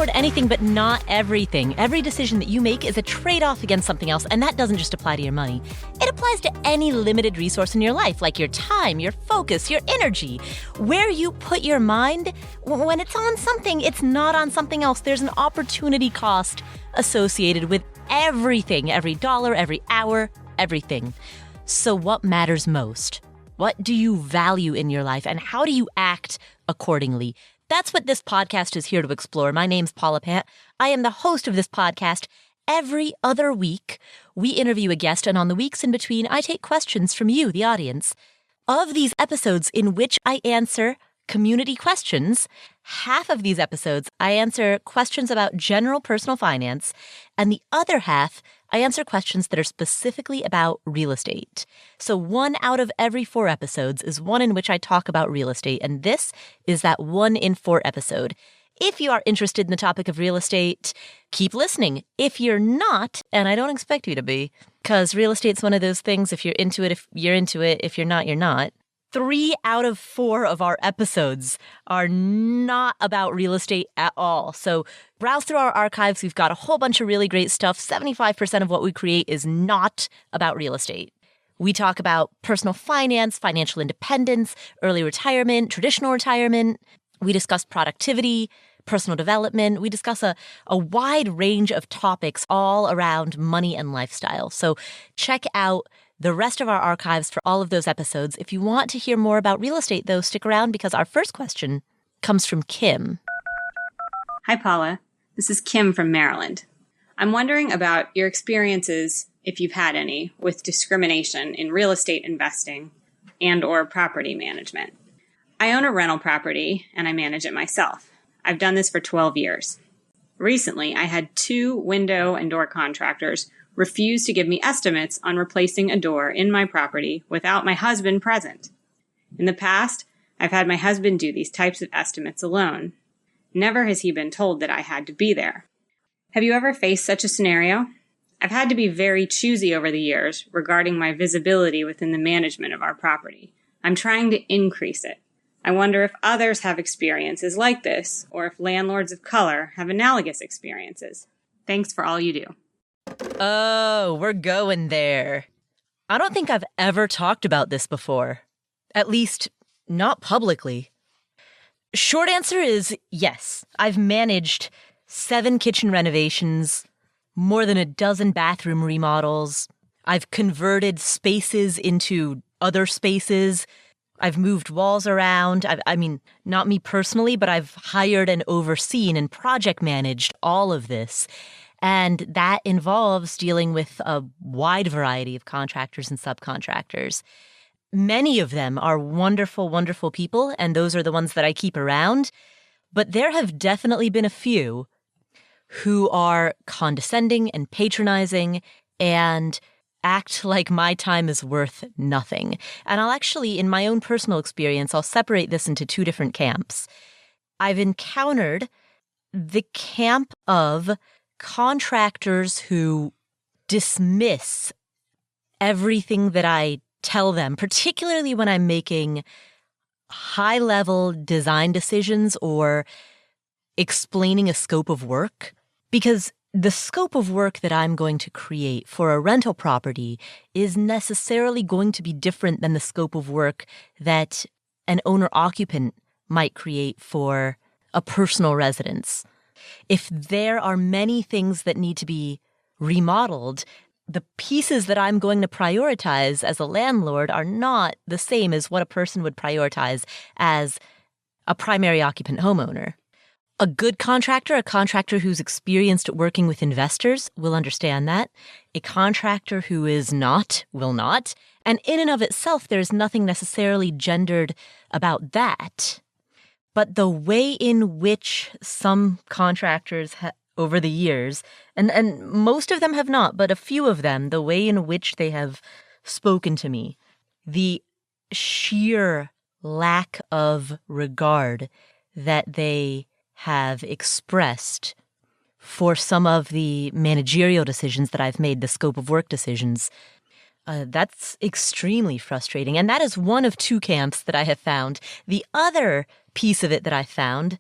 afford anything, but not everything. Every decision that you make is a trade-off against something else, and that doesn't just apply to your money. It applies to any limited resource in your life, like your time, your focus, your energy. Where you put your mind, when it's on something, it's not on something else. There's an opportunity cost associated with everything, every dollar, every hour, everything. So what matters most? What do you value in your life, and how do you act accordingly? That's what this podcast is here to explore. My name's Paulette Pant. I am the host of this podcast. Every other week, we interview a guest, and on the weeks in between, I take questions from you, the audience. Of these episodes in which I answer community questions, half of these episodes, I answer questions about general personal finance, and the other half, I answer questions that are specifically about real estate. So 1 out of every 4 episodes is one in which I talk about real estate, and this is that 1 in 4 episode. If you are interested in the topic of real estate, keep listening. If you're not, and I don't expect you to be, because real estate's one of those things, if you're into it, if you're into it, if you're not, you're not. 3 out of 4 of our episodes are not about real estate at all. So browse through our archives. We've got a whole bunch of really great stuff. 75% of what we create is not about real estate. We talk about personal finance, financial independence, early retirement, traditional retirement. We discuss productivity, personal development. We discuss a wide range of topics all around money and lifestyle. So check out the rest of our archives for all of those episodes. If you want to hear more about real estate, though, stick around because our first question comes from Kim. Hi, Paula. This is Kim from Maryland. I'm wondering about your experiences, if you've had any, with discrimination in real estate investing and/or property management. I own a rental property and I manage it myself. I've done this for 12 years. Recently, I had 2 window and door contractors refuse to give me estimates on replacing a door in my property without my husband present. In the past, I've had my husband do these types of estimates alone. Never has he been told that I had to be there. Have you ever faced such a scenario? I've had to be very choosy over the years regarding my visibility within the management of our property. I'm trying to increase it. I wonder if others have experiences like this, or if landlords of color have analogous experiences. Thanks for all you do. Oh, we're going there. I don't think I've ever talked about this before. At least, not publicly. Short answer is yes. I've managed 7 kitchen renovations, more than a dozen bathroom remodels. I've converted spaces into other spaces. I've moved walls around. I mean, not me personally, but I've hired and overseen and project managed all of this. And that involves dealing with a wide variety of contractors and subcontractors. Many of them are wonderful, wonderful people, and those are the ones that I keep around. But there have definitely been a few who are condescending and patronizing and act like my time is worth nothing. And I'll actually, in my own personal experience, I'll separate this into 2 different camps. I've encountered the camp of contractors who dismiss everything that I tell them, particularly when I'm making high-level design decisions or explaining a scope of work, because the scope of work that I'm going to create for a rental property is necessarily going to be different than the scope of work that an owner-occupant might create for a personal residence. If there are many things that need to be remodeled, the pieces that I'm going to prioritize as a landlord are not the same as what a person would prioritize as a primary occupant homeowner. A good contractor, a contractor who's experienced at working with investors, will understand that. A contractor who is not, will not. And in and of itself, there's nothing necessarily gendered about that. But the way in which some contractors over the years, and most of them have not, but a few of them, the way in which they have spoken to me, the sheer lack of regard that they have expressed for some of the managerial decisions that I've made, the scope of work decisions, that's extremely frustrating. And that is one of two camps that I have found. The other piece of it that I found,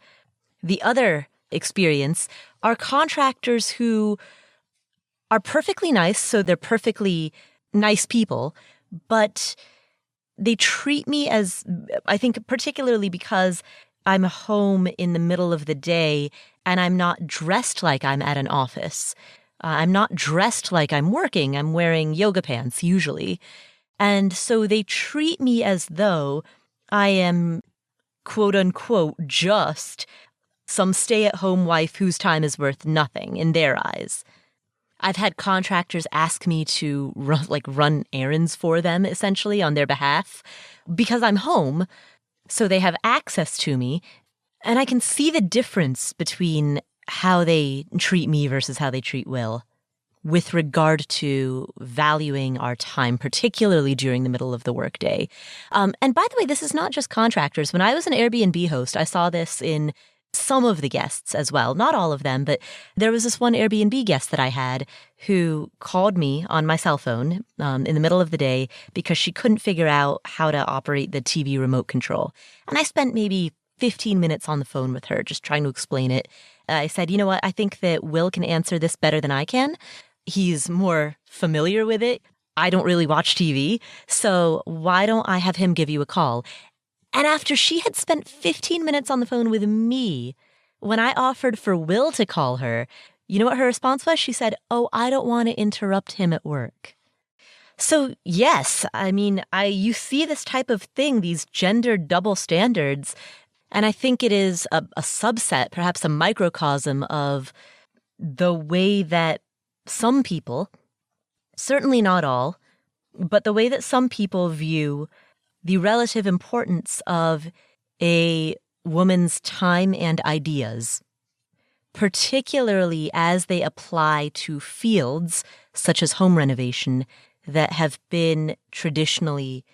the other experience are contractors who are perfectly nice, so they're perfectly nice people, but they treat me as, I think particularly because I'm home in the middle of the day and I'm not dressed like I'm at an office. I'm not dressed like I'm working. I'm wearing yoga pants usually. And so they treat me as though I am, quote unquote, just some stay-at-home wife whose time is worth nothing in their eyes. I've had contractors ask me to run errands for them, essentially, on their behalf, because I'm home, so they have access to me, and I can see the difference between how they treat me versus how they treat Will with regard to valuing our time, particularly during the middle of the workday. And by the way, this is not just contractors. When I was an Airbnb host, I saw this in some of the guests as well. Not all of them, but there was this one Airbnb guest that I had who called me on my cell phone in the middle of the day because she couldn't figure out how to operate the TV remote control. And I spent maybe 15 minutes on the phone with her just trying to explain it. I said, you know what, I think that Will can answer this better than I can. He's more familiar with it. I don't really watch TV, so why don't I have him give you a call? And after she had spent 15 minutes on the phone with me, when I offered for Will to call her, you know what her response was? She said, oh, I don't want to interrupt him at work. So yes, I mean, you see this type of thing, these gendered double standards, and I think it is a subset, perhaps a microcosm of the way that some people, certainly not all, but the way that some people view the relative importance of a woman's time and ideas, particularly as they apply to fields such as home renovation that have been traditionally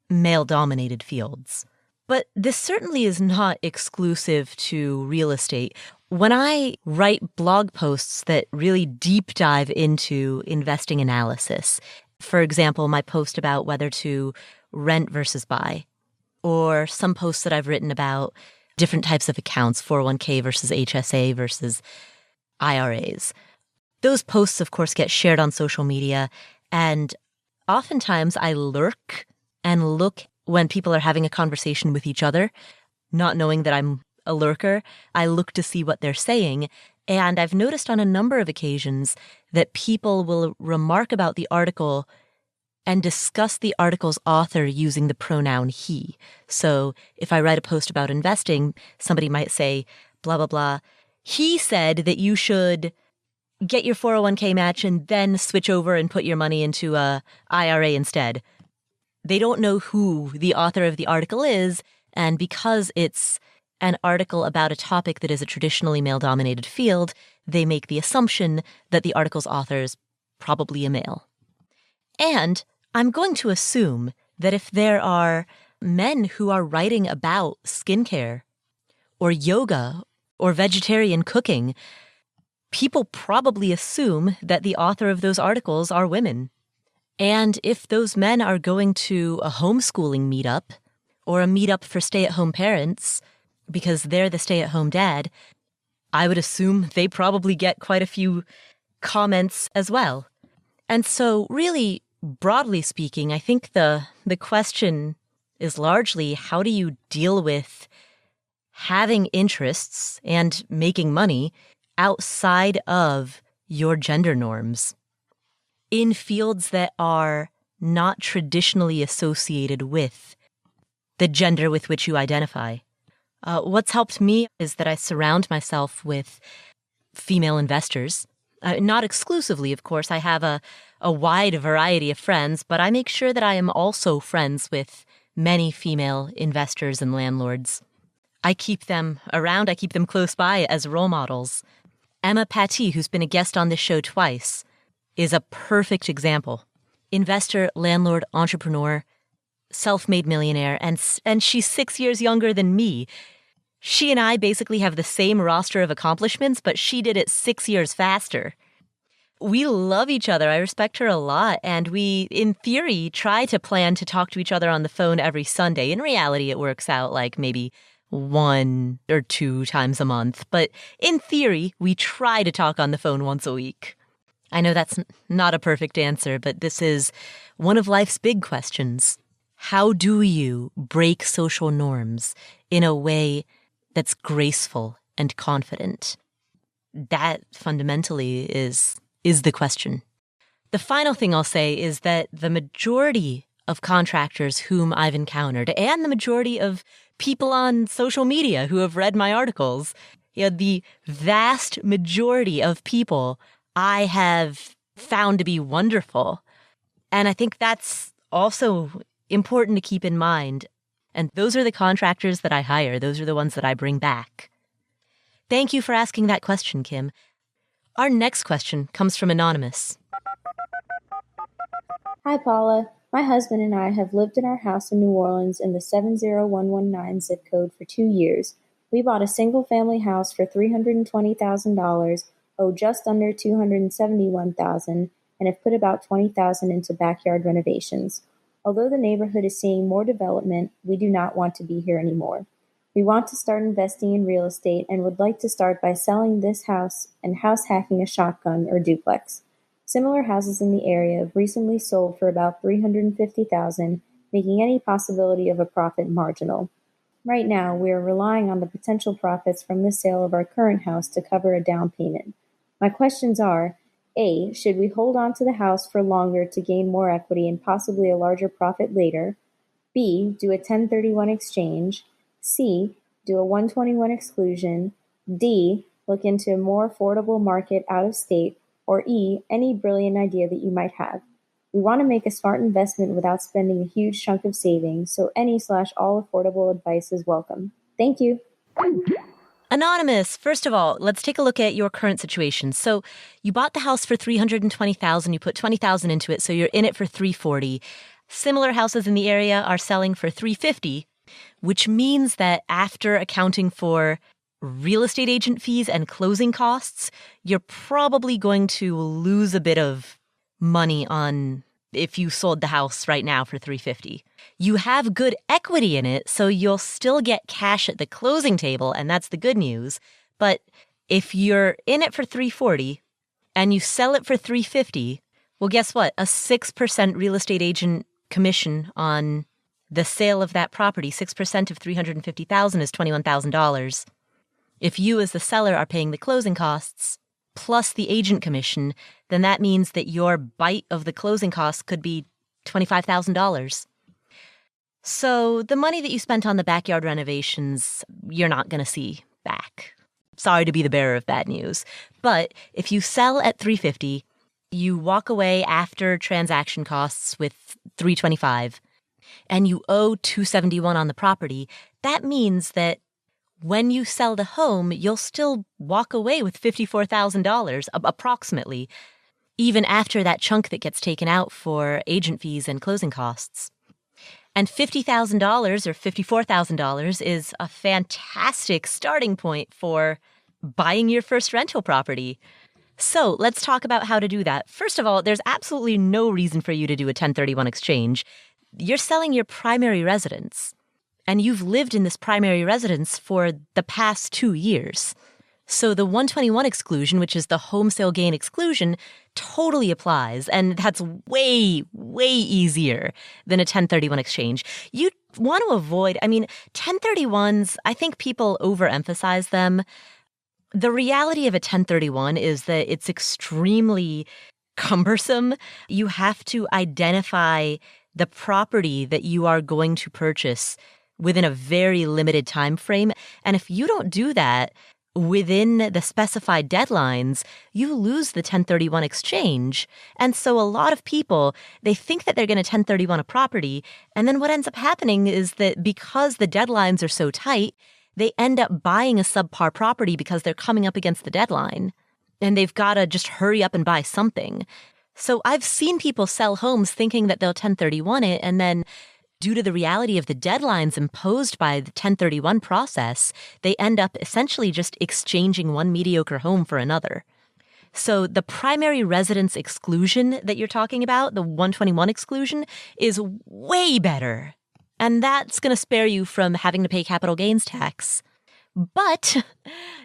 male-dominated fields. But this certainly is not exclusive to real estate. When I write blog posts that really deep dive into investing analysis, for example, my post about whether to rent versus buy, or some posts that I've written about different types of accounts, 401k versus HSA versus IRAs. Those posts, of course, get shared on social media, and oftentimes I lurk and look when people are having a conversation with each other, not knowing that I'm a lurker. I look to see what they're saying, and I've noticed on a number of occasions that people will remark about the article and discuss the article's author using the pronoun he. So if I write a post about investing, somebody might say, blah, blah, blah. He said that you should get your 401k match and then switch over and put your money into a IRA instead. They don't know who the author of the article is, and because it's an article about a topic that is a traditionally male-dominated field, they make the assumption that the article's author is probably a male. And I'm going to assume that if there are men who are writing about skincare or yoga or vegetarian cooking, people probably assume that the author of those articles are women. And if those men are going to a homeschooling meetup or a meetup for stay-at-home parents because they're the stay-at-home dad, I would assume they probably get quite a few comments as well. And so really, broadly speaking, I think the question is largely how do you deal with having interests and making money outside of your gender norms in fields that are not traditionally associated with the gender with which you identify. What's helped me is that I surround myself with female investors. Not exclusively, of course. I have a wide variety of friends, but I make sure that I am also friends with many female investors and landlords. I keep them around. I keep them close by as role models. Emma Patty, who's been a guest on this show twice, is a perfect example. Investor, landlord, entrepreneur, self-made millionaire, and she's 6 years younger than me. She and I basically have the same roster of accomplishments, but she did it 6 years faster. We love each other. I respect her a lot, and we, in theory, try to plan to talk to each other on the phone every Sunday. In reality, it works out like maybe 1 or 2 times a month. But in theory, we try to talk on the phone once a week. I know that's not a perfect answer, but this is one of life's big questions. How do you break social norms in a way that's graceful and confident? That fundamentally is the question. The final thing I'll say is that the majority of contractors whom I've encountered, and the majority of people on social media who have read my articles, the vast majority of people I have found to be wonderful. And I think that's also important to keep in mind. And those are the contractors that I hire. Those are the ones that I bring back. Thank you for asking that question, Kim. Our next question comes from Anonymous. Hi, Paula. My husband and I have lived in our house in New Orleans in the 70119 zip code for 2 years. We bought a single-family house for $320,000, owe just under $271,000, and have put about $20,000 into backyard renovations. Although the neighborhood is seeing more development, we do not want to be here anymore. We want to start investing in real estate and would like to start by selling this house and house hacking a shotgun or duplex. Similar houses in the area have recently sold for about $350,000, making any possibility of a profit marginal. Right now, we are relying on the potential profits from the sale of our current house to cover a down payment. My questions are, A, should we hold on to the house for longer to gain more equity and possibly a larger profit later? B, do a 1031 exchange? C, do a 121 exclusion? D, look into a more affordable market out of state? Or E, any brilliant idea that you might have. We want to make a smart investment without spending a huge chunk of savings, so any/all affordable advice is welcome. Thank you. Anonymous, first of all, let's take a look at your current situation. So you bought the house for $320,000, you put $20,000 into it, so you're in it for $340,000. Similar houses in the area are selling for $350,000, which means that after accounting for real estate agent fees and closing costs, you're probably going to lose a bit of money on if you sold the house right now for $350,000. You have good equity in it, so you'll still get cash at the closing table, and that's the good news. But if you're in it for $340,000 and you sell it for $350,000, well, guess what? A 6% real estate agent commission on the sale of that property, 6% of $350,000 is $21,000. If you as the seller are paying the closing costs plus the agent commission, then that means that your bite of the closing costs could be $25,000. So the money that you spent on the backyard renovations, you're not going to see back. Sorry to be the bearer of bad news. But if you sell at $350,000, you walk away after transaction costs with $325,000, and you owe $271,000 on the property, that means that when you sell the home, you'll still walk away with $54,000 approximately, even after that chunk that gets taken out for agent fees and closing costs. And $50,000 or $54,000 is a fantastic starting point for buying your first rental property. So let's talk about how to do that. First of all, there's absolutely no reason for you to do a 1031 exchange. You're selling your primary residence, and you've lived in this primary residence for the past 2 years. So the 121 exclusion, which is the home sale gain exclusion, totally applies. And that's way, way easier than a 1031 exchange. You want to avoid, 1031s, I think people overemphasize them. The reality of a 1031 is that it's extremely cumbersome. You have to identify the property that you are going to purchase within a very limited time frame. And if you don't do that within the specified deadlines, you lose the 1031 exchange. And so a lot of people, they think that they're going to 1031 a property. And then what ends up happening is that because the deadlines are so tight, they end up buying a subpar property because they're coming up against the deadline. And they've got to just hurry up and buy something. So I've seen people sell homes thinking that they'll 1031 it, and then due to the reality of the deadlines imposed by the 1031 process, they end up essentially just exchanging one mediocre home for another. So the primary residence exclusion that you're talking about, the 121 exclusion, is way better And that's going to spare you from having to pay capital gains tax. But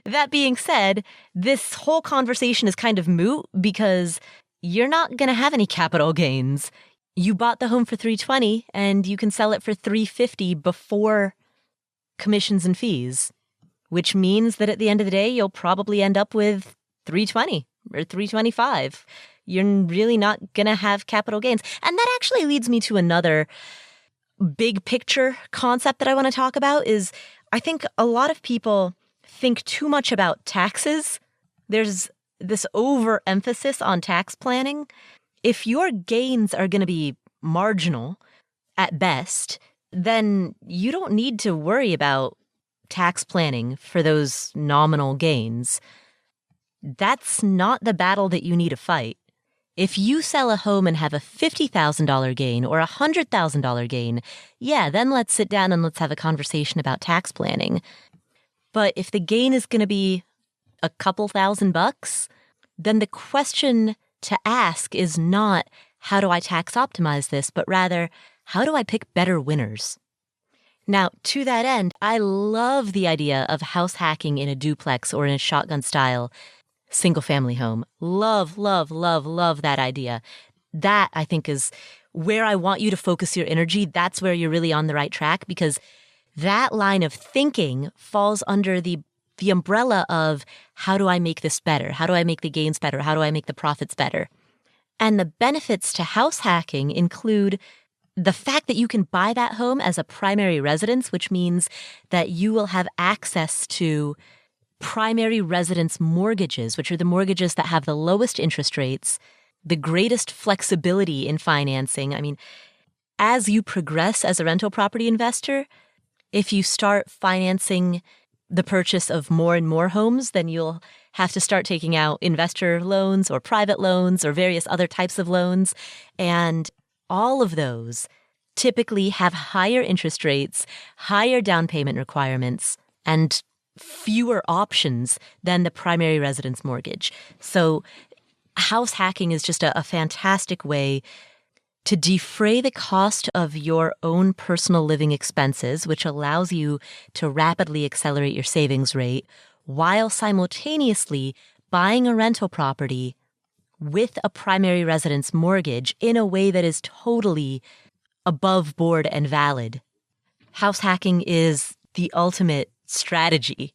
that being said, this whole conversation is kind of moot because you're not going to have any capital gains. You bought the home for $320 and you can sell it for $350 before commissions and fees, which means that at the end of the day, you'll probably end up with $320 or $325. You're really not going to have capital gains. And that actually leads me to another big picture concept that I want to talk about is I think a lot of people think too much about taxes. There's this overemphasis on tax planning. If your gains are going to be marginal at best, then you don't need to worry about tax planning for those nominal gains. That's not the battle that you need to fight. If you sell a home and have a $50,000 gain or a $100,000 gain, yeah, then let's sit down and let's have a conversation about tax planning. But if the gain is going to be a couple $1,000, then the question to ask is not, how do I tax optimize this, but rather, how do I pick better winners? Now, to that end, I love the idea of house hacking in a duplex or in a shotgun style single-family home. Love, love, love, love that idea. That, I think, is where I want you to focus your energy. That's where you're really on the right track, because that line of thinking falls under the umbrella of, how do I make this better? How do I make the gains better? How do I make the profits better? And the benefits to house hacking include the fact that you can buy that home as a primary residence, which means that you will have access to primary residence mortgages, which are the mortgages that have the lowest interest rates, the greatest flexibility in financing. I mean, as you progress as a rental property investor, if you start financing the purchase of more and more homes, then you'll have to start taking out investor loans or private loans or various other types of loans. And all of those typically have higher interest rates, higher down payment requirements, and fewer options than the primary residence mortgage. So house hacking is just a fantastic way to defray the cost of your own personal living expenses, which allows you to rapidly accelerate your savings rate while simultaneously buying a rental property with a primary residence mortgage in a way that is totally above board and valid. House hacking is the ultimate strategy.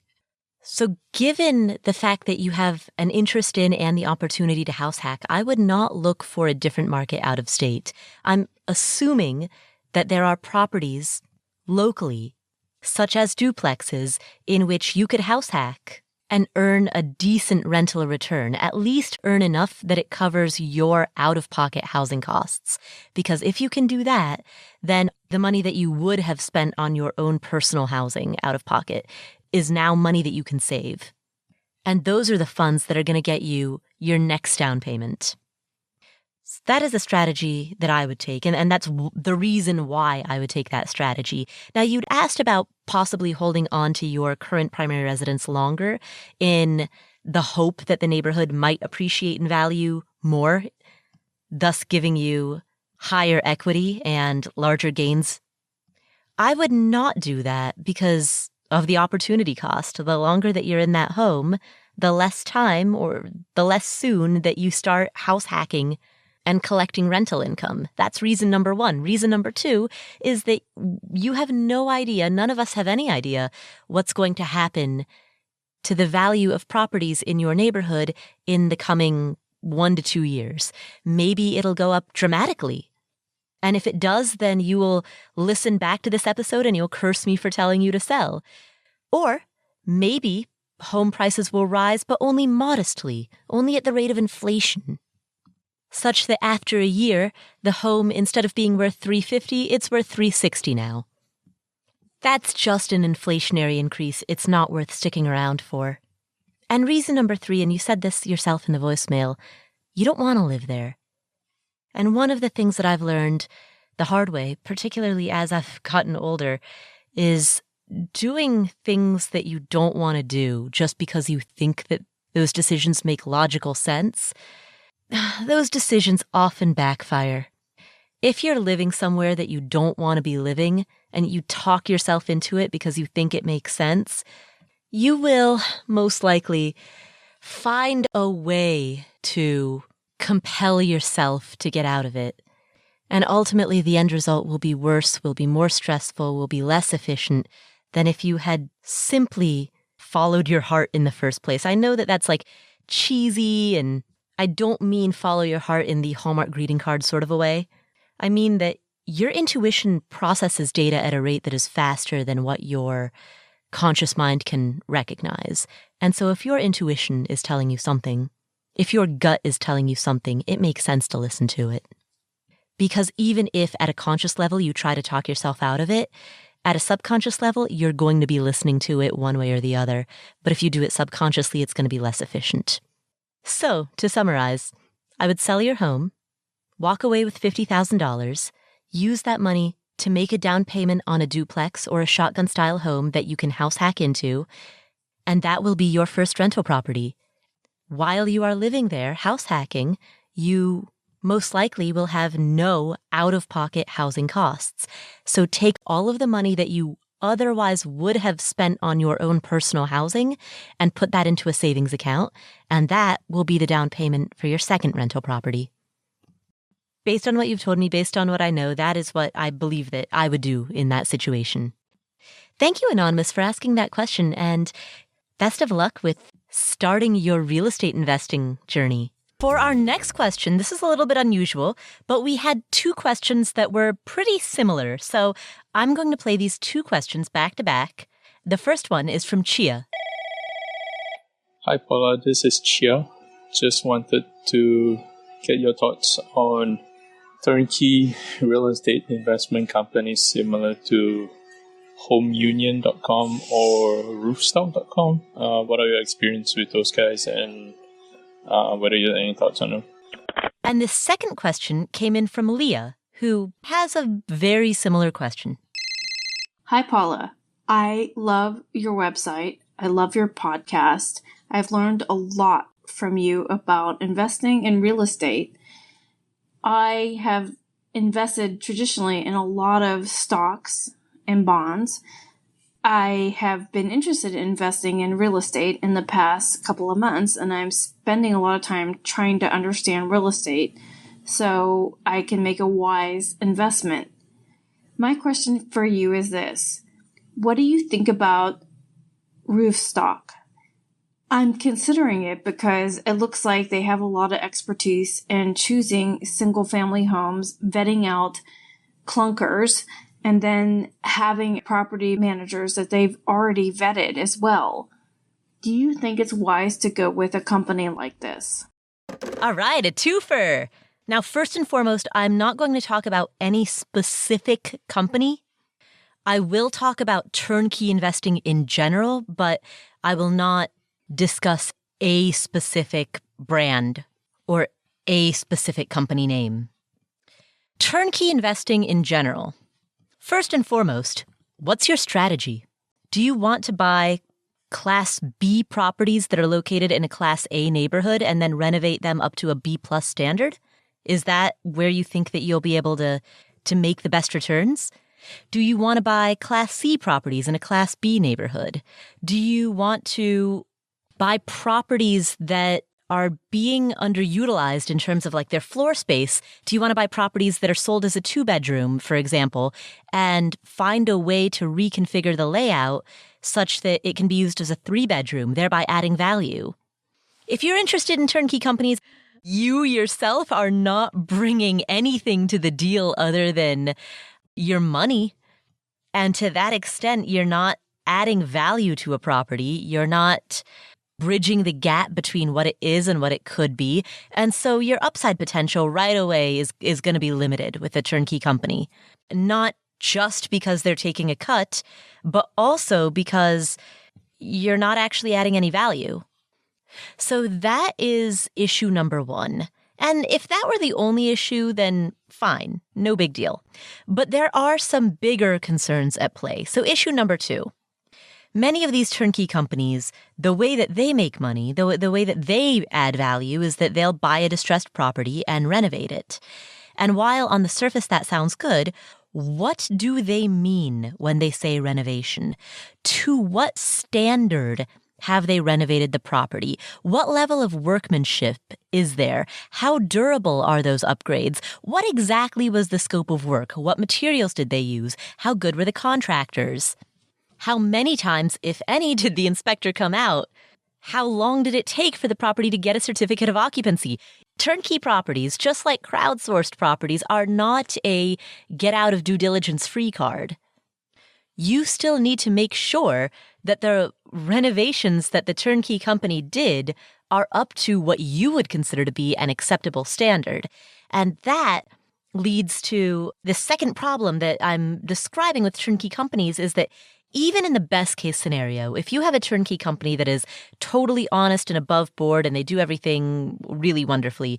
So given the fact that you have an interest in and the opportunity to house hack, I would not look for a different market out of state. I'm assuming that there are properties locally, such as duplexes, in which you could house hack and earn a decent rental return, at least earn enough that it covers your out-of-pocket housing costs. Because if you can do that, then the money that you would have spent on your own personal housing out of pocket is now money that you can save. And those are the funds that are going to get you your next down payment. So that is a strategy that I would take, and that's the reason why I would take that strategy. Now, you'd asked about possibly holding on to your current primary residence longer in the hope that the neighborhood might appreciate in value more, thus giving you higher equity and larger gains. I would not do that because of the opportunity cost. The longer that you're in that home, the less time or the less soon that you start house hacking and collecting rental income. That's reason number one. Reason number two is that you have no idea, none of us have any idea, what's going to happen to the value of properties in your neighborhood in the coming 1 to 2 years. Maybe it'll go up dramatically. And if it does, then you will listen back to this episode and you'll curse me for telling you to sell. Or maybe home prices will rise, but only modestly, only at the rate of inflation, such that after a year, the home, instead of being worth $350, it's worth $360 now. That's just an inflationary increase it's not worth sticking around for. And reason number 3, and you said this yourself in the voicemail, you don't want to live there. And one of the things that I've learned the hard way, particularly as I've gotten older, is doing things that you don't want to do just because you think that those decisions make logical sense. Those decisions often backfire. if you're living somewhere that you don't want to be living and you talk yourself into it because you think it makes sense, you will most likely find a way to compel yourself to get out of it. And ultimately, the end result will be worse, will be more stressful, will be less efficient than if you had simply followed your heart in the first place. I know that that's like cheesy, and I don't mean follow your heart in the Hallmark greeting card sort of a way. I mean that your intuition processes data at a rate that is faster than what your conscious mind can recognize. And so if your intuition is telling you something, if your gut is telling you something, it makes sense to listen to it. Because even if at a conscious level you try to talk yourself out of it, at a subconscious level, you're going to be listening to it one way or the other. But if you do it subconsciously, it's going to be less efficient. So, to summarize, I would sell your home, walk away with $50,000, use that money to make a down payment on a duplex or a shotgun-style home that you can house hack into, and that will be your first rental property. While you are living there, house hacking, you most likely will have no out-of-pocket housing costs. So take all of the money that you otherwise would have spent on your own personal housing and put that into a savings account, and that will be the down payment for your second rental property. Based on what you've told me, based on what I know, that is what I believe that I would do in that situation. Thank you, Anonymous, for asking that question, and best of luck with starting your real estate investing journey. For our next question, this is a little bit unusual, but we had two questions that were pretty similar. So I'm going to play these two questions back to back. The first one is from Chia. Hi, Paula. This is Chia. Just wanted to get your thoughts on turnkey real estate investment companies similar to homeunion.com or roofstock.com. What are your experiences with those guys, and whether you have any thoughts on them? And the second question came in from Leah, who has a very similar question. Hi, Paula. I love your website. I love your podcast. I've learned a lot from you about investing in real estate. I have invested traditionally in a lot of stocks and bonds. I have been interested in investing in real estate in the past couple of months, and I'm spending a lot of time trying to understand real estate so I can make a wise investment. My question for you is this. What do you think about roof stock? I'm considering it because it looks like they have a lot of expertise in choosing single-family homes, vetting out clunkers, and then having property managers that they've already vetted as well. Do you think it's wise to go with a company like this? All right, a twofer. Now, first and foremost, I'm not going to talk about any specific company. I will talk about turnkey investing in general, but I will not discuss a specific brand or a specific company name. Turnkey investing in general. First and foremost, what's your strategy? Do you want to buy Class B properties that are located in a Class A neighborhood and then renovate them up to a B+ standard? Is that where you think that you'll be able to make the best returns? Do you want to buy Class C properties in a Class B neighborhood? Do you want to buy properties that are being underutilized in terms of like their floor space? Do you want to buy properties that are sold as a 2-bedroom, for example, and find a way to reconfigure the layout such that it can be used as a 3-bedroom, thereby adding value? If you're interested in turnkey companies, you yourself are not bringing anything to the deal other than your money. And to that extent, you're not adding value to a property. You're not bridging the gap between what it is and what it could be. And so your upside potential right away is going to be limited with a turnkey company. Not just because they're taking a cut, but also because you're not actually adding any value. So that is issue number one. And if that were the only issue, then fine, no big deal. But there are some bigger concerns at play. So issue number two. Many of these turnkey companies, the way that they make money, the way that they add value is that they'll buy a distressed property and renovate it. And while on the surface that sounds good, what do they mean when they say renovation? To what standard have they renovated the property? What level of workmanship is there? How durable are those upgrades? What exactly was the scope of work? What materials did they use? How good were the contractors? How many times, if any, did the inspector come out? How long did it take for the property to get a certificate of occupancy? Turnkey properties, just like crowdsourced properties, are not a get out of due diligence free card. You still need to make sure that the renovations that the turnkey company did are up to what you would consider to be an acceptable standard. And that leads to the second problem that I'm describing with turnkey companies is that even in the best case scenario, if you have a turnkey company that is totally honest and above board and they do everything really wonderfully,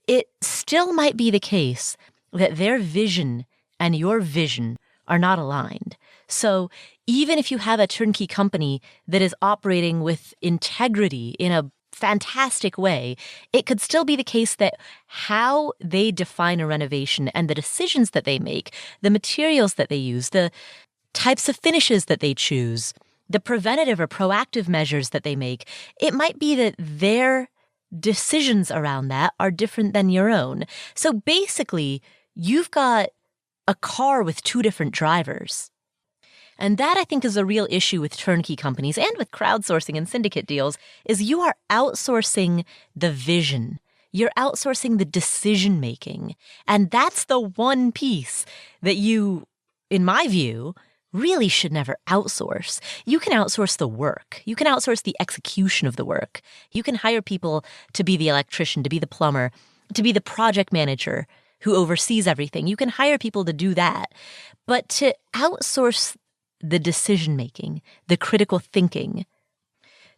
it still might be the case that their vision and your vision are not aligned. So even if you have a turnkey company that is operating with integrity in a fantastic way, it could still be the case that how they define a renovation and the decisions that they make, the materials that they use, the types of finishes that they choose, the preventative or proactive measures that they make, it might be that their decisions around that are different than your own. So basically, you've got a car with two different drivers. And that, I think, is a real issue with turnkey companies and with crowdsourcing and syndicate deals, is you are outsourcing the vision. You're outsourcing the decision-making. And that's the one piece that you, in my view, really should never outsource. You can outsource the work. You can outsource the execution of the work. You can hire people to be the electrician, to be the plumber, to be the project manager who oversees everything. You can hire people to do that. But to outsource the decision-making, the critical thinking,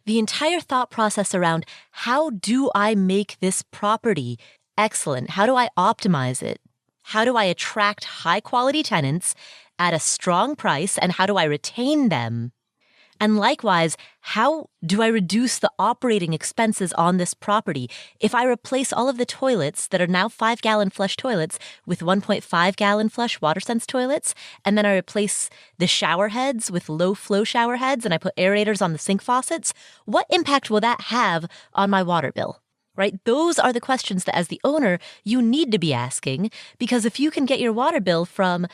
the entire thought process around how do I make this property excellent? How do I optimize it? How do I attract high-quality tenants at a strong price, and how do I retain them? And likewise, how do I reduce the operating expenses on this property? If I replace all of the toilets that are now 5-gallon flush toilets with 1.5-gallon flush water-sense toilets, and then I replace the shower heads with low-flow shower heads, and I put aerators on the sink faucets, what impact will that have on my water bill? Right? Those are the questions that, as the owner, you need to be asking, because if you can get your water bill from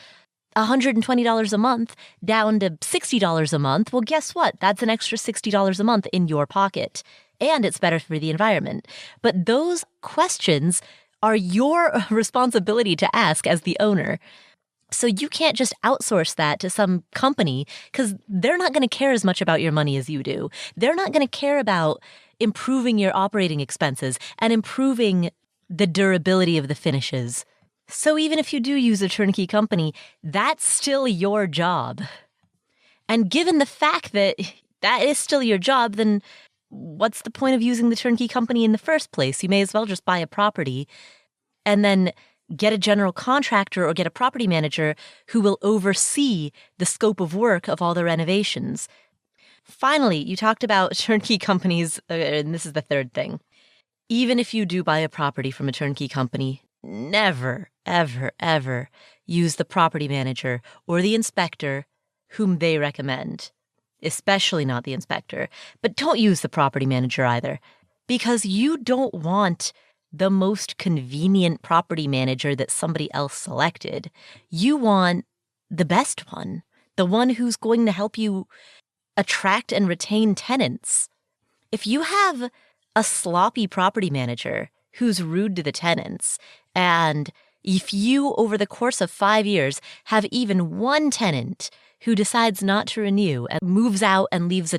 $120 a month down to $60 a month, well, guess what? That's an extra $60 a month in your pocket, and it's better for the environment. But those questions are your responsibility to ask as the owner. So you can't just outsource that to some company, because they're not going to care as much about your money as you do. They're not going to care about improving your operating expenses and improving the durability of the finishes. So even if you do use a turnkey company, that's still your job. And given the fact that that is still your job, then what's the point of using the turnkey company in the first place? You may as well just buy a property and then get a general contractor or get a property manager who will oversee the scope of work of all the renovations. Finally, you talked about turnkey companies, and this is the third thing. Even if you do buy a property from a turnkey company, never, ever, ever use the property manager or the inspector whom they recommend, especially not the inspector. But don't use the property manager either, because you don't want the most convenient property manager that somebody else selected. You want the best one, the one who's going to help you attract and retain tenants. If you have a sloppy property manager who's rude to the tenants, and if you, over the course of 5 years, have even one tenant who decides not to renew and moves out and leaves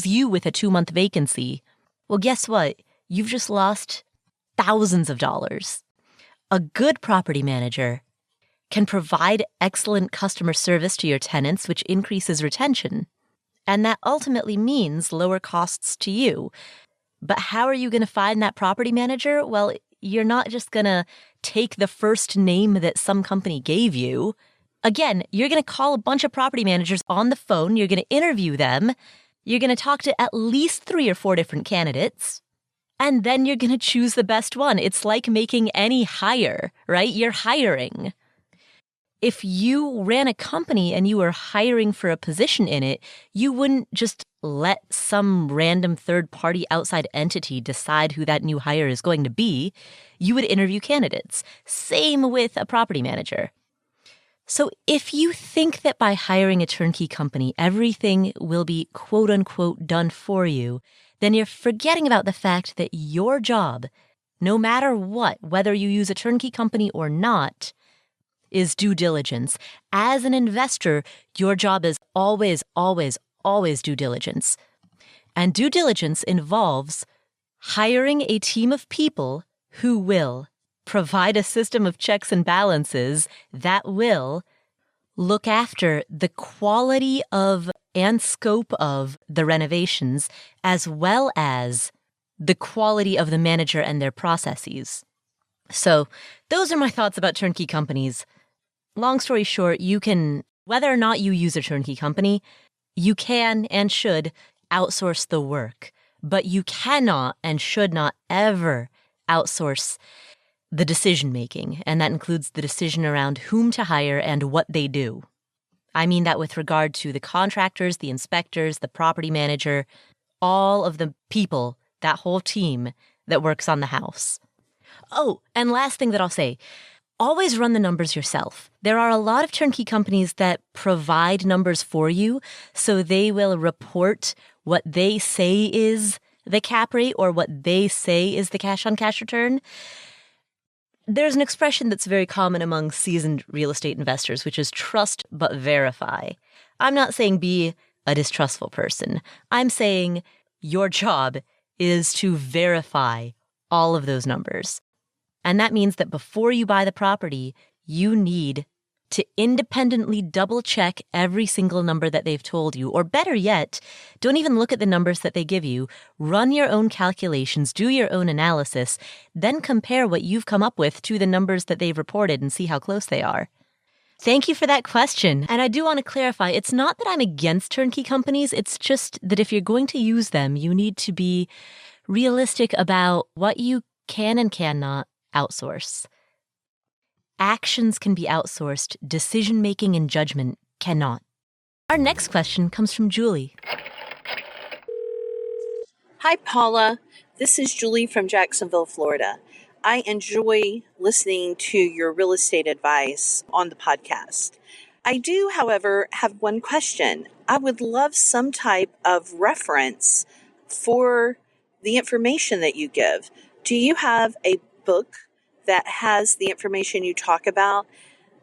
you with a 2-month vacancy, well, guess what? You've just lost thousands of dollars. A good property manager can provide excellent customer service to your tenants, which increases retention. And that ultimately means lower costs to you. But how are you going to find that property manager? Well, you're not just going to take the first name that some company gave you. Again, you're going to call a bunch of property managers on the phone. You're going to interview them. You're going to talk to at least 3 or 4 different candidates. And then you're going to choose the best one. It's like making any hire, right? You're hiring. If you ran a company and you were hiring for a position in it, you wouldn't just let some random third-party outside entity decide who that new hire is going to be. You would interview candidates. Same with a property manager. So if you think that by hiring a turnkey company, everything will be quote-unquote done for you, then you're forgetting about the fact that your job, no matter what, whether you use a turnkey company or not, is due diligence. As an investor, your job is always, always, always due diligence. And due diligence involves hiring a team of people who will provide a system of checks and balances that will look after the quality of and scope of the renovations, as well as the quality of the manager and their processes. So those are my thoughts about turnkey companies. Long story short, you can, whether or not you use a turnkey company, you can and should outsource the work, but you cannot and should not ever outsource the decision making, and that includes the decision around whom to hire and what they do. I mean that with regard to the contractors, the inspectors, the property manager, all of the people, that whole team that works on the house. Oh, and last thing that I'll say, always run the numbers yourself. There are a lot of turnkey companies that provide numbers for you, so they will report what they say is the cap rate or what they say is the cash-on-cash return. There's an expression that's very common among seasoned real estate investors, which is trust but verify. I'm not saying be a distrustful person. I'm saying your job is to verify all of those numbers. And that means that before you buy the property, you need to independently double check every single number that they've told you. Or better yet, don't even look at the numbers that they give you. Run your own calculations, do your own analysis, then compare what you've come up with to the numbers that they've reported and see how close they are. Thank you for that question. And I do want to clarify, it's not that I'm against turnkey companies. It's just that if you're going to use them, you need to be realistic about what you can and cannot outsource. Actions can be outsourced. Decision-making and judgment cannot. Our next question comes from Julie. Hi, Paula. This is Julie from Jacksonville, Florida. I enjoy listening to your real estate advice on the podcast. I do, however, have one question. I would love some type of reference for the information that you give. Do you have a book that has the information you talk about?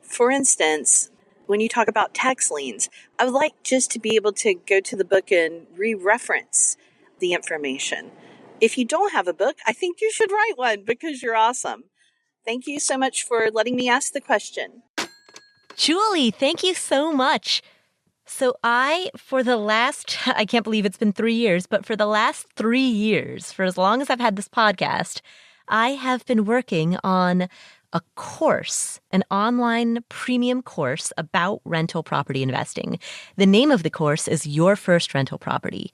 For instance, when you talk about tax liens, I would like just to be able to go to the book and re-reference the information. If you don't have a book, I think you should write one because you're awesome. Thank you so much for letting me ask the question. Julie, thank you so much. So I can't believe it's been 3 years, but for the last 3 years, for as long as I've had this podcast, I have been working on a course, an online premium course about rental property investing. The name of the course is Your First Rental Property.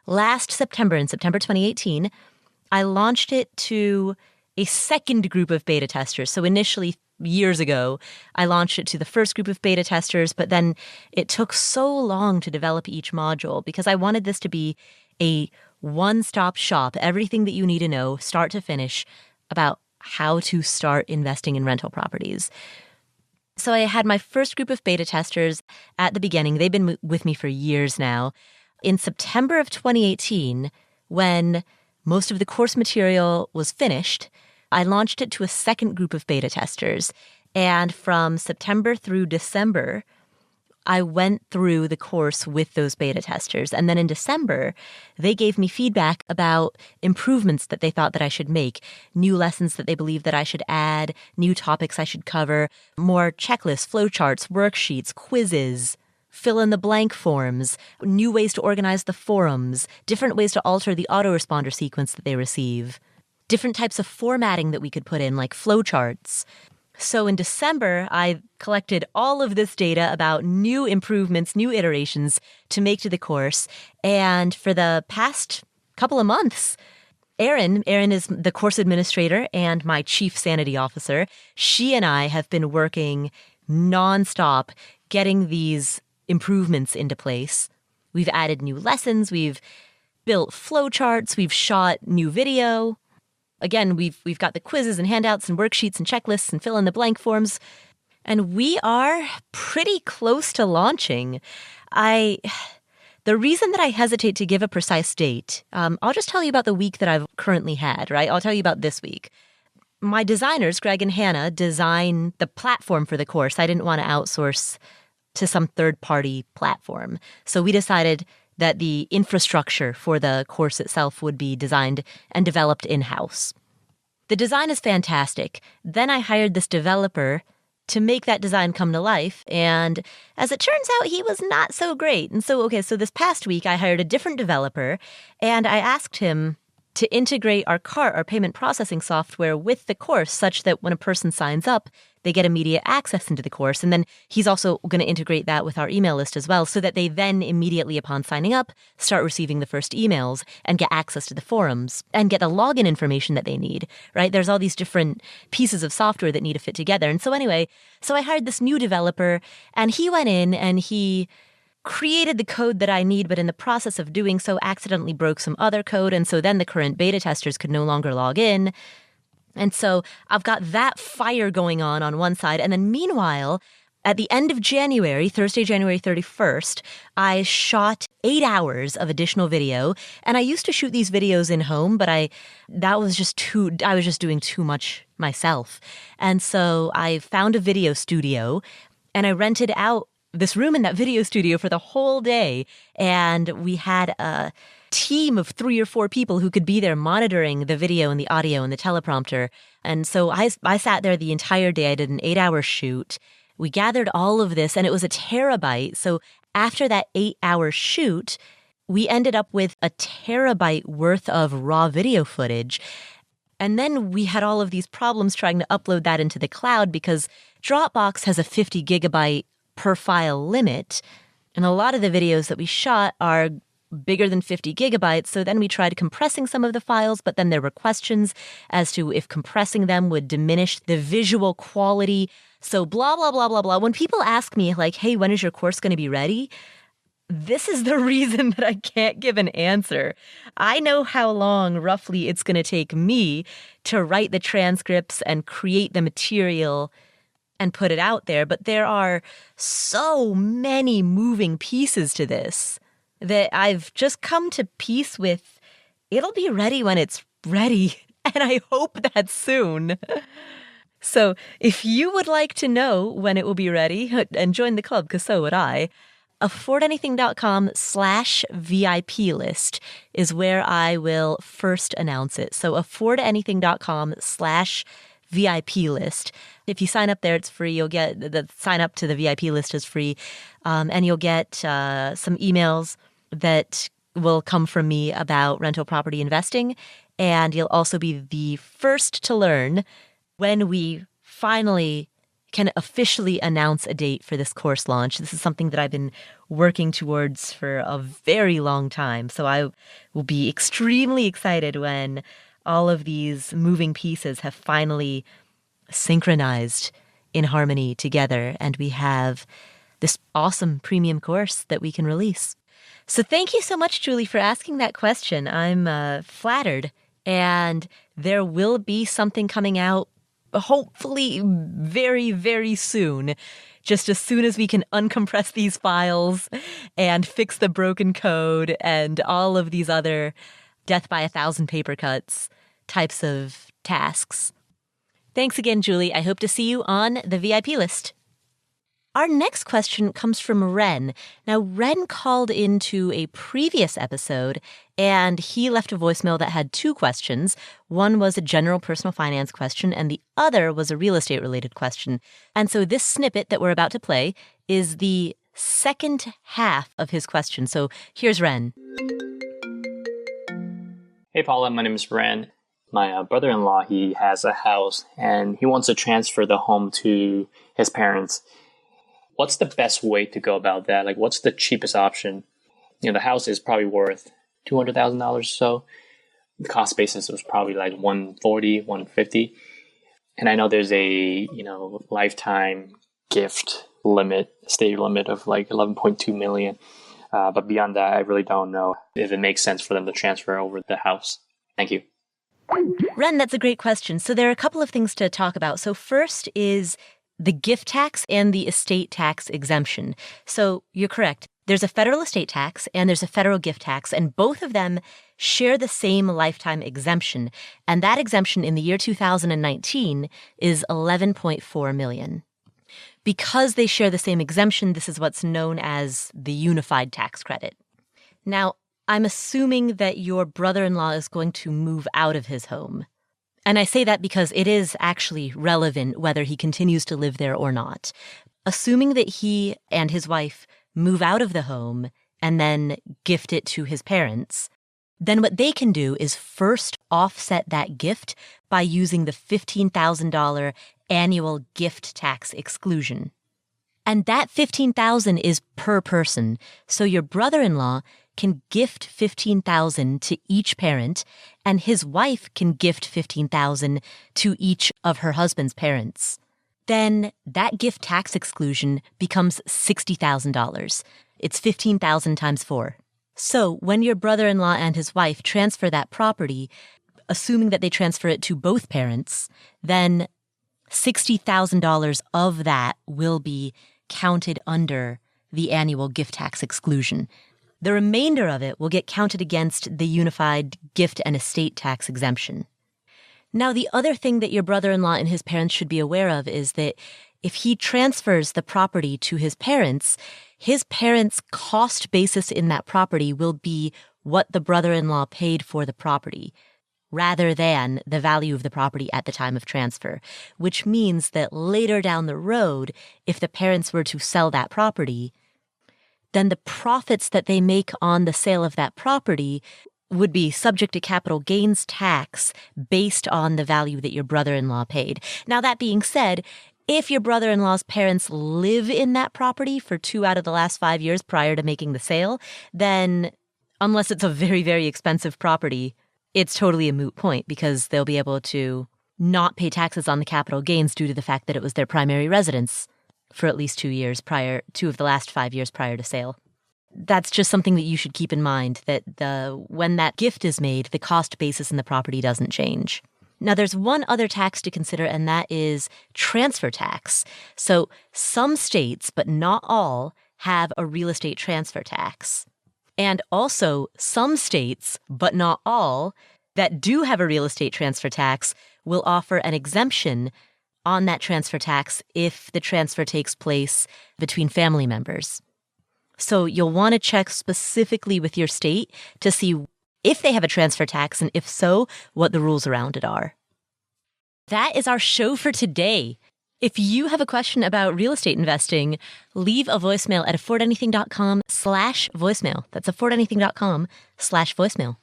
Last September, in September 2018, I launched it to a second group of beta testers. So initially, years ago, I launched it to the first group of beta testers, but then it took so long to develop each module because I wanted this to be a one-stop shop, everything that you need to know, start to finish, about how to start investing in rental properties. So I had my first group of beta testers at the beginning. They've been with me for years now. In September of 2018, when most of the course material was finished, I launched it to a second group of beta testers. And from September through December, I went through the course with those beta testers. And then in December, they gave me feedback about improvements that they thought that I should make, new lessons that they believed that I should add, new topics I should cover, more checklists, flowcharts, worksheets, quizzes, fill-in-the-blank forms, new ways to organize the forums, different ways to alter the autoresponder sequence that they receive, different types of formatting that we could put in, like flowcharts. So in December, I collected all of this data about new improvements, new iterations to make to the course. And for the past couple of months, Erin is the course administrator and my chief sanity officer. She and I have been working nonstop getting these improvements into place. We've added new lessons. We've built flowcharts. We've shot new video. Again, we've got the quizzes and handouts and worksheets and checklists and fill in the blank forms. And we are pretty close to launching. The reason that I hesitate to give a precise date, I'll just tell you about the week that I've currently had, right? I'll tell you about this week. My designers, Greg and Hannah, design the platform for the course. I didn't want to outsource to some third-party platform. So we decided that the infrastructure for the course itself would be designed and developed in-house. The design is fantastic. Then I hired this developer to make that design come to life. And as it turns out, he was not so great. And so this past week, I hired a different developer, and I asked him to integrate our CART, our payment processing software, with the course such that when a person signs up, they get immediate access into the course. And then he's also going to integrate that with our email list as well, so that they then immediately upon signing up, start receiving the first emails and get access to the forums and get the login information that they need, right? There's all these different pieces of software that need to fit together. And so anyway, I hired this new developer, and he went in and he created the code that I need, but in the process of doing so, accidentally broke some other code. And so then the current beta testers could no longer log in. And so I've got that fire going on one side. And then meanwhile, at the end of January, Thursday, January 31st, I shot 8 hours of additional video. And I used to shoot these videos in home, but I was just doing too much myself. And so I found a video studio and I rented out this room in that video studio for the whole day. And we had a team of 3 or 4 people who could be there monitoring the video and the audio and the teleprompter. And so I sat there the entire day. I did an 8-hour shoot. We gathered all of this, and it was a terabyte. So after that 8-hour shoot, we ended up with a terabyte worth of raw video footage. And then we had all of these problems trying to upload that into the cloud because Dropbox has a 50 gigabyte per file limit. And a lot of the videos that we shot are bigger than 50 gigabytes. So then we tried compressing some of the files, but then there were questions as to if compressing them would diminish the visual quality. So blah, blah, blah, blah, blah. When people ask me like, hey, when is your course going to be ready? This is the reason that I can't give an answer. I know how long roughly it's going to take me to write the transcripts and create the material and put it out there. But there are so many moving pieces to this that I've just come to peace with. It'll be ready when it's ready. And I hope that's soon. So if you would like to know when it will be ready, and join the club, because so would I, affordanything.com/VIP list is where I will first announce it. So affordanything.com/VIP list. If you sign up there, it's free. You'll get the sign up to the VIP list is free. And you'll get some emails that will come from me about rental property investing. And you'll also be the first to learn when we finally can officially announce a date for this course launch. This is something that I've been working towards for a very long time. So I will be extremely excited when all of these moving pieces have finally synchronized in harmony together and we have this awesome premium course that we can release. So thank you so much, Julie, for asking that question. I'm flattered, and there will be something coming out hopefully very, very soon, just as soon as we can uncompress these files and fix the broken code and all of these other death by 1,000 paper cuts types of tasks. Thanks again, Julie. I hope to see you on the VIP list. Our next question comes from Ren. Now, Ren called into a previous episode, and he left a voicemail that had 2 questions. One was a general personal finance question, and the other was a real estate-related question. And so this snippet that we're about to play is the second half of his question. So here's Ren. Hey, Paulette, my name is Ren. My brother-in-law, he has a house, and he wants to transfer the home to his parents. What's the best way to go about that? Like, what's the cheapest option? The house is probably worth $200,000 or so. the cost basis was probably like 140, 150. And I know there's a, lifetime gift limit, state limit of like 11.2 million. But beyond that, I really don't know if it makes sense for them to transfer over the house. Thank you. Ren, that's a great question. So there are a couple of things to talk about. So first is the gift tax and the estate tax exemption. So you're correct. There's a federal estate tax and there's a federal gift tax, and both of them share the same lifetime exemption. And that exemption in the year 2019 is 11.4 million. Because they share the same exemption, this is what's known as the unified tax credit. Now, I'm assuming that your brother-in-law is going to move out of his home. And I say that because it is actually relevant whether he continues to live there or not. Assuming that he and his wife move out of the home and then gift it to his parents, then what they can do is first offset that gift by using the $15,000 annual gift tax exclusion. And that $15,000 is per person. So your brother-in-law can gift $15,000 to each parent, and his wife can gift $15,000 to each of her husband's parents. Then that gift tax exclusion becomes $60,000. It's $15,000 times 4. So when your brother-in-law and his wife transfer that property, assuming that they transfer it to both parents, then $60,000 of that will be counted under the annual gift tax exclusion. The remainder of it will get counted against the unified gift and estate tax exemption. Now, the other thing that your brother-in-law and his parents should be aware of is that if he transfers the property to his parents' cost basis in that property will be what the brother-in-law paid for the property, rather than the value of the property at the time of transfer, which means that later down the road, if the parents were to sell that property, then the profits that they make on the sale of that property would be subject to capital gains tax based on the value that your brother-in-law paid. Now, that being said, if your brother-in-law's parents live in that property for 2 out of the last 5 years prior to making the sale, then unless it's a very, very expensive property, it's totally a moot point because they'll be able to not pay taxes on the capital gains due to the fact that it was their primary residence for at least 2 of the last 5 years prior to sale. That's just something that you should keep in mind, that when that gift is made, the cost basis in the property doesn't change. Now, there's one other tax to consider, and that is transfer tax. So some states, but not all, have a real estate transfer tax. And also some states, but not all, that do have a real estate transfer tax will offer an exemption on that transfer tax if the transfer takes place between family members. So you'll want to check specifically with your state to see if they have a transfer tax, and if so, what the rules around it are. That is our show for today. If you have a question about real estate investing, leave a voicemail at affordanything.com/voicemail. That's affordanything.com/voicemail.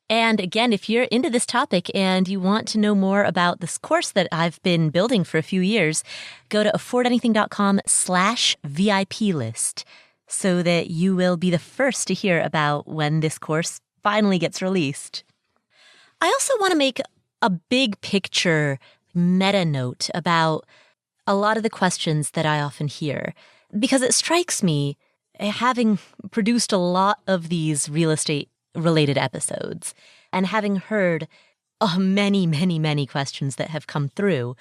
And again, if you're into this topic and you want to know more about this course that I've been building for a few years, go to affordanything.com/VIP list so that you will be the first to hear about when this course finally gets released. I also want to make a big picture meta note about a lot of the questions that I often hear, because it strikes me, having produced a lot of these real estate related episodes and having heard many, many, many questions that have come through,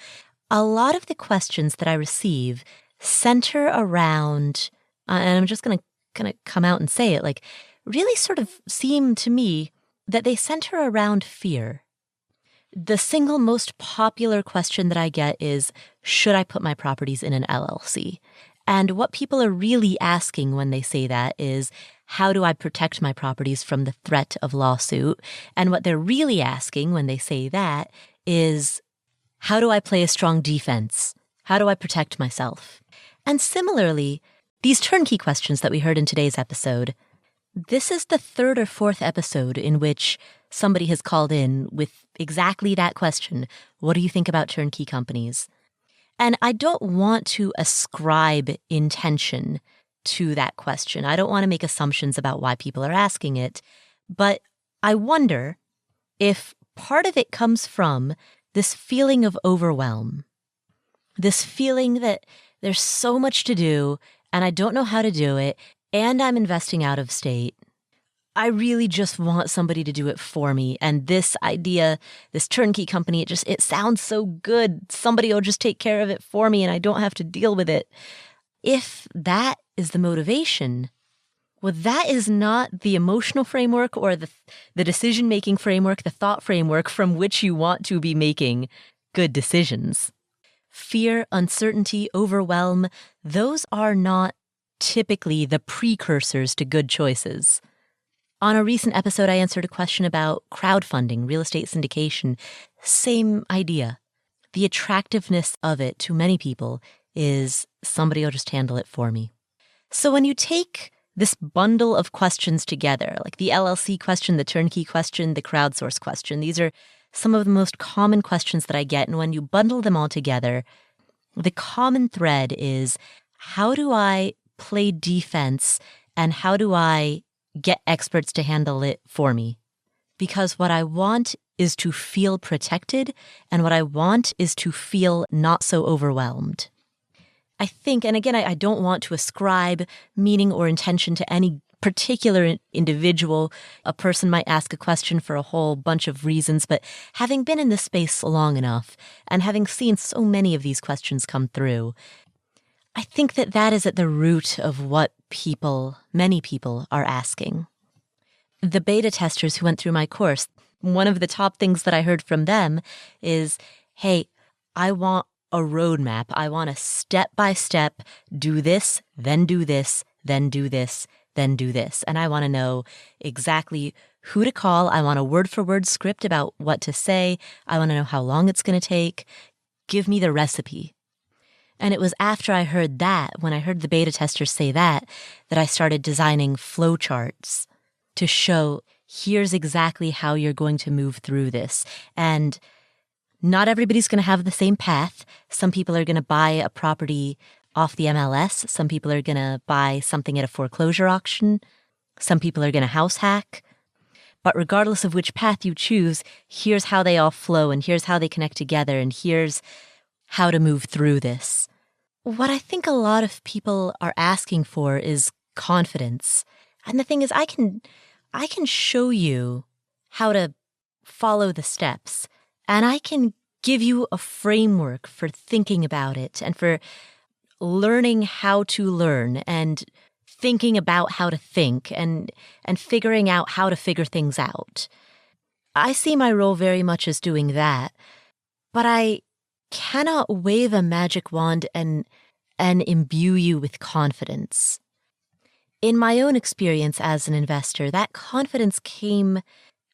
a lot of the questions that I receive center around, and I'm just going to come out and say it, like really sort of seem to me that they center around fear. The single most popular question that I get is, should I put my properties in an LLC? And what people are really asking when they say that is, how do I protect my properties from the threat of lawsuit? And what they're really asking when they say that is, how do I play a strong defense? How do I protect myself? And similarly, these turnkey questions that we heard in today's episode, this is the 3rd or 4th episode in which somebody has called in with exactly that question. What do you think about turnkey companies? And I don't want to ascribe intention to that question. I don't want to make assumptions about why people are asking it, but I wonder if part of it comes from this feeling of overwhelm, this feeling that there's so much to do and I don't know how to do it, and I'm investing out of state, I really just want somebody to do it for me. And this idea, this turnkey company, it sounds so good. Somebody will just take care of it for me and I don't have to deal with it. If that is the motivation, well, that is not the emotional framework or the decision-making framework, the thought framework from which you want to be making good decisions. Fear, uncertainty, overwhelm, those are not typically the precursors to good choices. On a recent episode, I answered a question about crowdfunding, real estate syndication. Same idea. The attractiveness of it to many people is somebody will just handle it for me. So when you take this bundle of questions together, like the LLC question, the turnkey question, the crowdsource question, these are some of the most common questions that I get. And when you bundle them all together, the common thread is, how do I play defense and how do I get experts to handle it for me? Because what I want is to feel protected, and what I want is to feel not so overwhelmed. I think, and again, I don't want to ascribe meaning or intention to any particular individual. A person might ask a question for a whole bunch of reasons, but having been in this space long enough and having seen so many of these questions come through, I think that is at the root of what many people are asking. The beta testers who went through my course, one of the top things that I heard from them is, hey, I want a roadmap. I want a step-by-step, do this, then do this, then do this, then do this. And I want to know exactly who to call. I want a word-for-word script about what to say. I want to know how long it's going to take. Give me the recipe. And it was after I heard that, when I heard the beta testers say that I started designing flowcharts to show, here's exactly how you're going to move through this. And not everybody's going to have the same path. Some people are going to buy a property off the MLS. Some people are going to buy something at a foreclosure auction. Some people are going to house hack. But regardless of which path you choose, here's how they all flow, and here's how they connect together, and here's how to move through this. What I think a lot of people are asking for is confidence. And the thing is, I can show you how to follow the steps, and I can give you a framework for thinking about it and for learning how to learn and thinking about how to think and figuring out how to figure things out. I see my role very much as doing that, but I cannot wave a magic wand and imbue you with confidence. In my own experience as an investor, that confidence came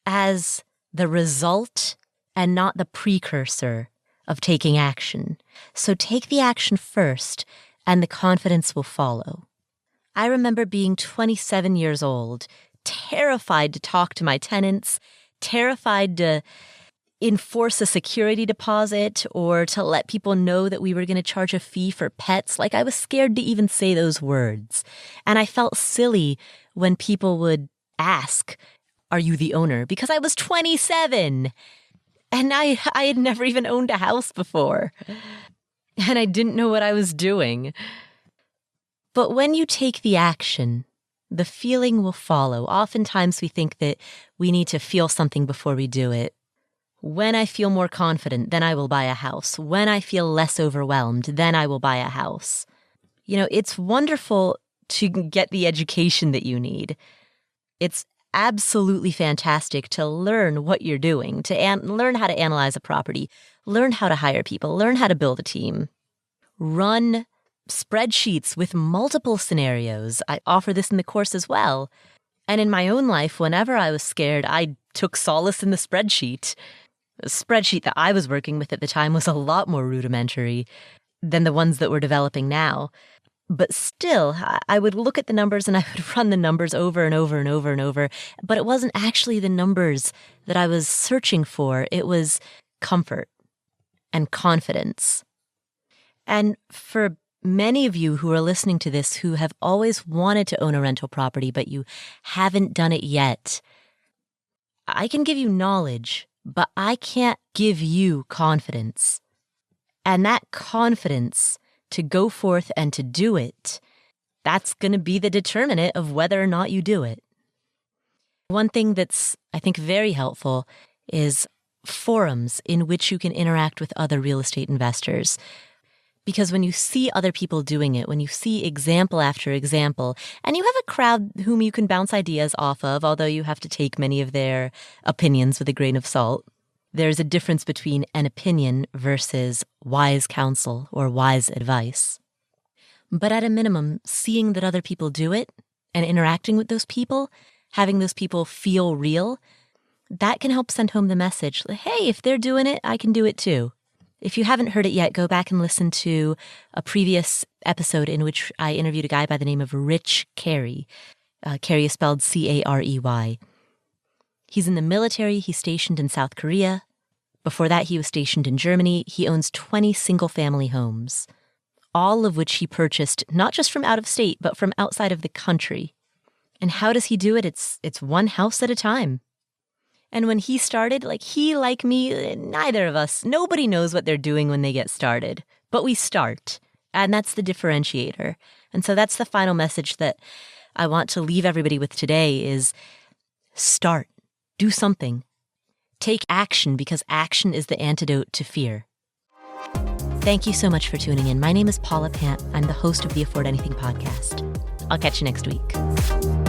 as the result and not the precursor of taking action. So take the action first, and the confidence will follow. I remember being 27 years old, terrified to talk to my tenants, terrified to enforce a security deposit or to let people know that we were going to charge a fee for pets. Like, I was scared to even say those words. And I felt silly when people would ask, "Are you the owner?" Because I was 27 and I had never even owned a house before. And I didn't know what I was doing. But when you take the action, the feeling will follow. Oftentimes we think that we need to feel something before we do it. When I feel more confident, then I will buy a house. When I feel less overwhelmed, then I will buy a house. You know, it's wonderful to get the education that you need. It's absolutely fantastic to learn what you're doing, to learn how to analyze a property, learn how to hire people, learn how to build a team, run spreadsheets with multiple scenarios. I offer this in the course as well. And in my own life, whenever I was scared, I took solace in the spreadsheet. The spreadsheet that I was working with at the time was a lot more rudimentary than the ones that we're developing now. But still, I would look at the numbers and I would run the numbers over and over and over and over. But it wasn't actually the numbers that I was searching for. It was comfort and confidence. And for many of you who are listening to this who have always wanted to own a rental property, but you haven't done it yet, I can give you knowledge, but I can't give you confidence. And that confidence to go forth and to do it, that's going to be the determinant of whether or not you do it. One thing that's, I think, very helpful is forums in which you can interact with other real estate investors. Because when you see other people doing it, when you see example after example, and you have a crowd whom you can bounce ideas off of, although you have to take many of their opinions with a grain of salt, there's a difference between an opinion versus wise counsel or wise advice. But at a minimum, seeing that other people do it and interacting with those people, having those people feel real, that can help send home the message, hey, if they're doing it, I can do it too. If you haven't heard it yet, go back and listen to a previous episode in which I interviewed a guy by the name of Rich Carey. Carey is spelled Carey. He's in the military. He's stationed in South Korea. Before that, he was stationed in Germany. He owns 20 single-family homes, all of which he purchased not just from out of state, but from outside of the country. And how does he do it? It's one house at a time. And when he started, he, like me, neither of us, nobody knows what they're doing when they get started. But we start. And that's the differentiator. And so that's the final message that I want to leave everybody with today is start. Do something. Take action, because action is the antidote to fear. Thank you so much for tuning in. My name is Paulette Pant. I'm the host of the Afford Anything podcast. I'll catch you next week.